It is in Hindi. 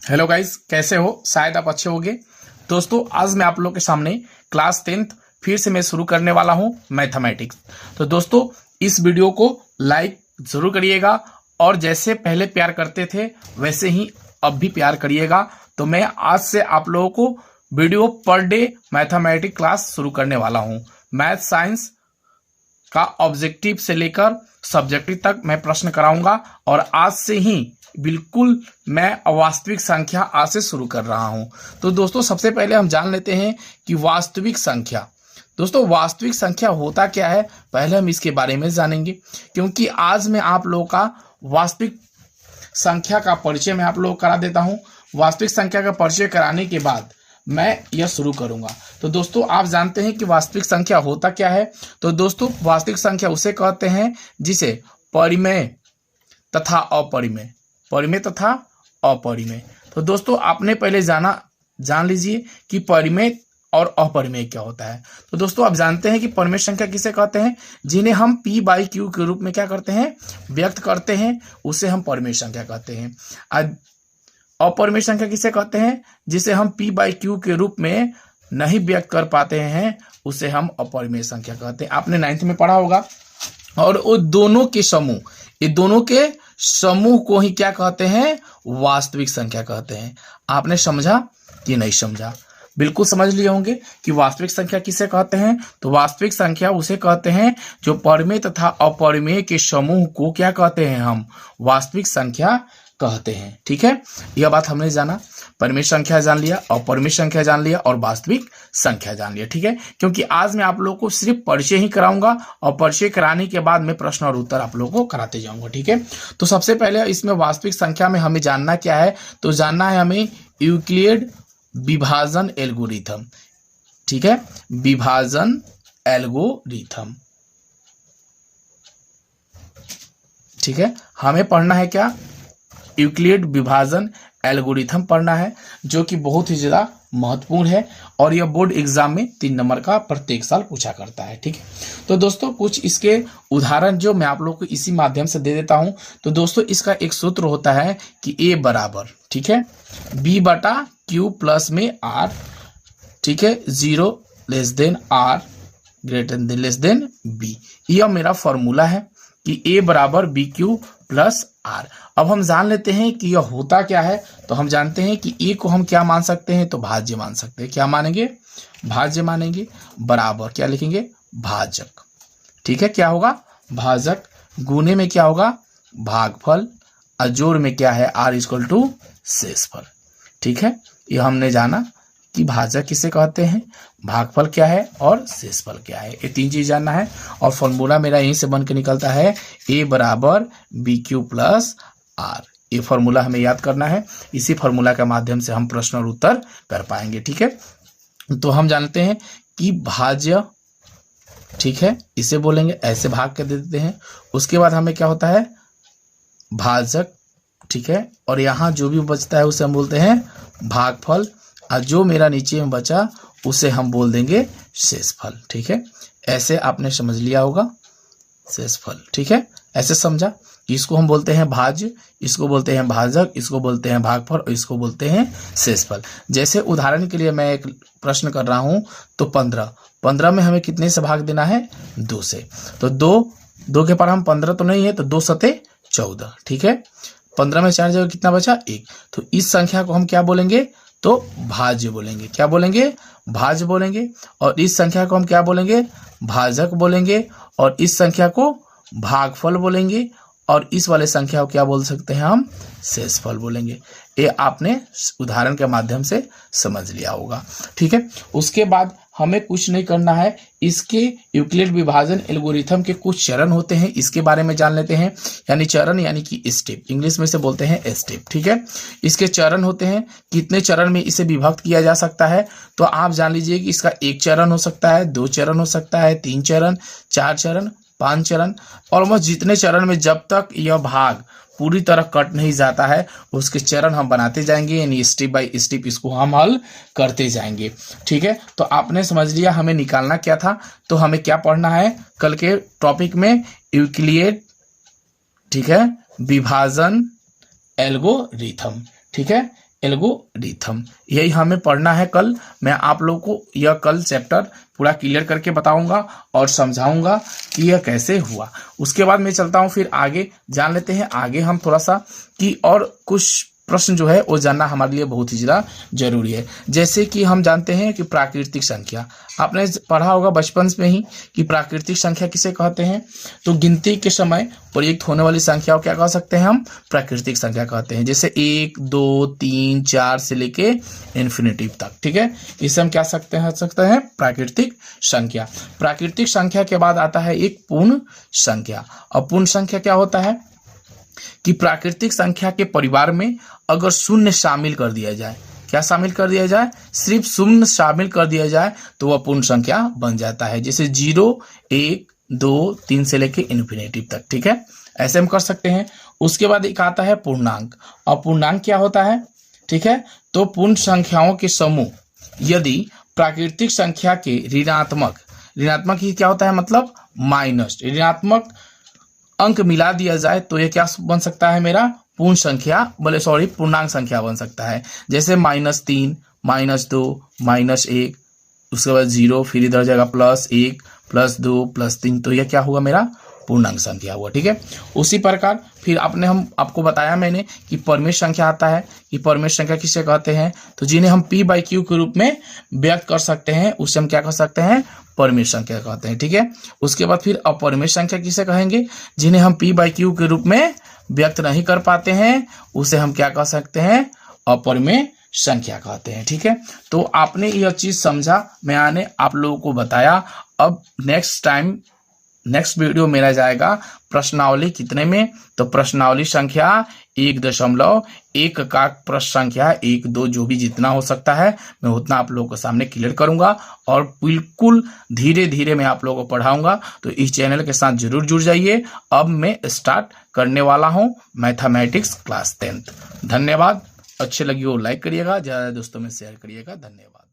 हेलो गाइस, कैसे हो? शायद आप अच्छे होंगे। दोस्तों, आज मैं आप लोग के सामने क्लास 10th फिर से मैं शुरू करने वाला हूं मैथमेटिक्स। तो दोस्तों, इस वीडियो को लाइक जरूर करिएगा और जैसे पहले प्यार करते थे वैसे ही अब भी प्यार करिएगा। तो मैं आज से आप लोगों को video per day mathematics class शुरू करने वाला हूं। मैथ साइंस का ऑब्जेक्टिव से लेकर सब्जेक्टिव तक मैं प्रश्न कराऊंगा और आज से ही बिल्कुल मैं अवास्तविक संख्या आज से शुरू कर रहा हूं। तो दोस्तों, सबसे पहले हम जान लेते हैं कि वास्तविक संख्या। दोस्तों, वास्तविक संख्या होता क्या है, पहले हम इसके बारे में जानेंगे, क्योंकि आज मैं आप लोगों का वास्तविक संख्या का परिचय मैं आप लोगों को करा देता हूं। वास्तविक संख्या का परिचय कराने के बाद मैं यह शुरू करूंगा। तो दोस्तों, आप जानते हैं कि वास्तविक संख्या होता क्या है। तो दोस्तों, वास्तविक संख्या उसे कहते हैं जिसे परिमेय तथा अपरिमेय, परिमेय तथा अपरिमेय। तो दोस्तों, आपने पहले जान लीजिए कि परिमेय और अपरिमेय क्या होता है। तो दोस्तों, आप जानते हैं कि परिमेय संख्या किसे कहते हैं, जिन्हें हम P बाई Q के रूप में क्या करते हैं, व्यक्त करते हैं, उसे हम परिमेय संख्या कहते हैं। अपरिमेय संख्या किसे कहते हैं, जिसे हम P बाई Q के रूप में नहीं व्यक्त कर पाते हैं, उसे हम अपरिमेय संख्या कहते हैं। आपने 9th में पढ़ा होगा। और वो दोनों के समूह, ये दोनों के समूह को ही क्या कहते हैं, वास्तविक संख्या कहते हैं। आपने समझा कि नहीं समझा? बिल्कुल समझ लिए होंगे कि वास्तविक संख्या किसे कहते हैं। तो वास्तविक संख्या उसे कहते हैं जो परिमेय तथा अपरिमेय के समूह को क्या कहते हैं, हम वास्तविक संख्या कहते हैं। ठीक है, यह बात हमने जाना। परिमेय संख्या जान लिया, अपरिमेय संख्या जान लिया और वास्तविक संख्या जान लिया। ठीक है, क्योंकि आज मैं आप लोगों को सिर्फ परिचय ही कराऊंगा और परिचय कराने के बाद मैं प्रश्न और उत्तर आप लोगों को कराते जाऊंगा। ठीक है, तो सबसे पहले इसमें वास्तविक संख्या में हमें जानना क्या है, तो जानना है हमें यूक्लिड विभाजन एल्गोरिथम। ठीक है, विभाजन एल्गोरिथम। ठीक है, हमें पढ़ना है क्या, यूक्लिड विभाजन एल्गोरिथम पढ़ना है, जो कि बहुत ही ज्यादा महत्वपूर्ण है और यह बोर्ड एग्जाम में 3 नंबर का प्रत्येक साल पूछा करता है। ठीक है, तो दोस्तों, कुछ इसके उदाहरण जो मैं आप लोगों को इसी माध्यम से दे देता हूं। तो दोस्तों, इसका एक सूत्र होता है कि ए बराबर, ठीक है, बी बटा क्यू प्लस में आर। ठीक है, 0 less than or greater than less than b. यह मेरा फॉर्मूला है कि ए बराबर बी क्यू प्लस आर। अब हम जान लेते हैं कि यह होता क्या है। तो हम जानते हैं कि ए को हम क्या मान सकते हैं, तो भाज्य मान सकते हैं। क्या मानेंगे, भाज्य मानेंगे। बराबर क्या लिखेंगे, भाजक। ठीक है, क्या होगा, भाजक। गुणे में क्या होगा, भागफल। और जोड़ में क्या है, आर इक्वल टू शेषफल। ठीक है, यह हमने जाना कि भाजक किसे कहते हैं, भागफल क्या है और शेषफल क्या है, ये 3 चीज जानना है। और फॉर्मूला मेरा यहीं से बन के निकलता है, ए बराबर बी क्यू प्लस आर। ये फॉर्मूला हमें याद करना है, इसी फॉर्मूला के माध्यम से हम प्रश्न और उत्तर कर पाएंगे। ठीक है, तो हम जानते हैं कि भाज्य, ठीक है, इसे बोलेंगे, ऐसे भाग के दे देते हैं। उसके बाद हमें क्या होता है, भाजक। ठीक है, और यहाँ जो भी बचता है उसे हम बोलते हैं भागफल, और जो मेरा नीचे में बचा उसे हम बोल देंगे शेषफल। ठीक है, ऐसे आपने समझ लिया होगा, शेषफल। ठीक है, ऐसे समझा कि इसको हम बोलते हैं भाज्य, इसको बोलते हैं भाजक, इसको बोलते हैं भागफल और इसको बोलते हैं शेषफल। जैसे उदाहरण के लिए मैं एक प्रश्न कर रहा हूं, तो 15 में हमें कितने से भाग देना है, 2 से। तो 2 के पर हम 15 तो नहीं है, तो 2 सते 14। ठीक है, 15 में 4 जगह कितना बचा, 1। तो इस संख्या को हम क्या बोलेंगे, तो भाज्य बोलेंगे। क्या बोलेंगे, भाज्य बोलेंगे। और इस संख्या को हम क्या बोलेंगे, भाजक बोलेंगे। और इस संख्या को भागफल बोलेंगे। और इस वाले संख्या को क्या बोल सकते हैं, हम शेषफल बोलेंगे। ये आपने उदाहरण के माध्यम से समझ लिया होगा। ठीक है, उसके बाद हमें कुछ नहीं करना है। इसके यूक्लिड विभाजन एल्गोरिथम के कुछ चरण होते हैं, इसके बारे में जान लेते हैं। यानी चरण यानी कि स्टेप, इंग्लिश में से बोलते हैं स्टेप। ठीक है, इसके चरण होते हैं। कितने चरण में इसे विभक्त किया जा सकता है, तो आप जान लीजिए कि इसका 1 चरण हो सकता है, 2 चरण हो सकता है, 3 चरण, 4 चरण, 5 चरण। ऑलमोस्ट जितने चरण में जब तक यह भाग पूरी तरह कट नहीं जाता है, उसके चरण हम बनाते जाएंगे, यानी स्टेप बाय स्टेप इसको हम हल करते जाएंगे। ठीक है, तो आपने समझ लिया हमें निकालना क्या था। तो हमें क्या पढ़ना है कल के टॉपिक में, यूक्लिड, ठीक है, विभाजन एल्गोरिथम। ठीक है, एल्गोरिथम। यही हमें पढ़ना है कल। मैं आप लोगों को यह कल चैप्टर पूरा क्लियर करके बताऊंगा और समझाऊंगा कि यह कैसे हुआ। उसके बाद मैं चलता हूं, फिर आगे जान लेते हैं। आगे हम थोड़ा सा कि और कुछ प्रश्न जो है वो जानना हमारे लिए बहुत ही ज़्यादा जरूरी है। जैसे कि हम जानते हैं कि प्राकृतिक संख्या, आपने पढ़ा होगा बचपन में ही कि प्राकृतिक संख्या किसे कहते हैं। तो गिनती के समय प्रयुक्त होने वाली संख्या को क्या कह सकते हैं हम, प्राकृतिक संख्या कहते हैं। जैसे 1, 2, 3, 4 से लेके इन्फिनिटी तक, ठीक है, इसे हम क्या सकते हैं प्राकृतिक संख्या। प्राकृतिक संख्या के बाद आता है एक पूर्ण संख्या। और पूर्ण संख्या क्या होता है कि प्राकृतिक संख्या के परिवार में अगर शून्य शामिल कर दिया जाए, क्या शामिल कर दिया जाए, सिर्फ शून्य शामिल कर दिया जाए तो वह पूर्ण संख्या बन जाता है। जैसे 0, 1, 2, 3 से लेके इन्फिनिटी तक, ठीक है, ऐसे हम कर सकते हैं। उसके बाद एक आता है पूर्णांक। और पूर्णांक क्या होता है, ठीक है, तो पूर्ण संख्याओं के समूह यदि प्राकृतिक संख्या के ऋणात्मक ही क्या होता है, मतलब माइनस ऋणात्मक अंक मिला दिया जाए तो ये क्या बन सकता है, मेरा पूर्णांक संख्या बन सकता है। जैसे -3, -2, -1, उसके बाद 0, फिर इधर जाएगा +1, +2, +3, तो यह क्या हुआ, मेरा पूर्णांक संख्या हुआ, ठीक है। उसी प्रकार फिर आपको बताया मैंने कि परमेय संख्या आता है, कि परमेय संख्या किसे कहते हैं, तो जिन्हें हम p/q के रूप में व्यक्त कर सकते हैं उसे हम क्या कर सकते हैं, परमेय संख्या कहते हैं, ठीक है। उसके बाद फिर अपरमेय संख्या किसे कहेंगे, जिन्हें हम p/q के रूप में व्यक्त नहीं कर पाते हैं उसे हम क्या कह सकते हैं, अपरमेय संख्या कहते हैं, ठीक है। तो आपने यह चीज समझा, मैंने आप लोगों को बताया। अब नेक्स्ट वीडियो मेरा जाएगा प्रश्नावली कितने में, तो प्रश्नावली संख्या 1.1 का प्रश्न संख्या 1, 2 जो भी जितना हो सकता है मैं उतना आप लोगों के सामने क्लियर करूंगा और बिल्कुल धीरे धीरे मैं आप लोगों को पढ़ाऊंगा। तो इस चैनल के साथ जरूर जुड़ जाइए। अब मैं स्टार्ट करने वाला हूं मैथमेटिक्स क्लास 10th। धन्यवाद। अच्छे लगी हो लाइक करिएगा, ज़्यादा दोस्तों में शेयर करिएगा। धन्यवाद।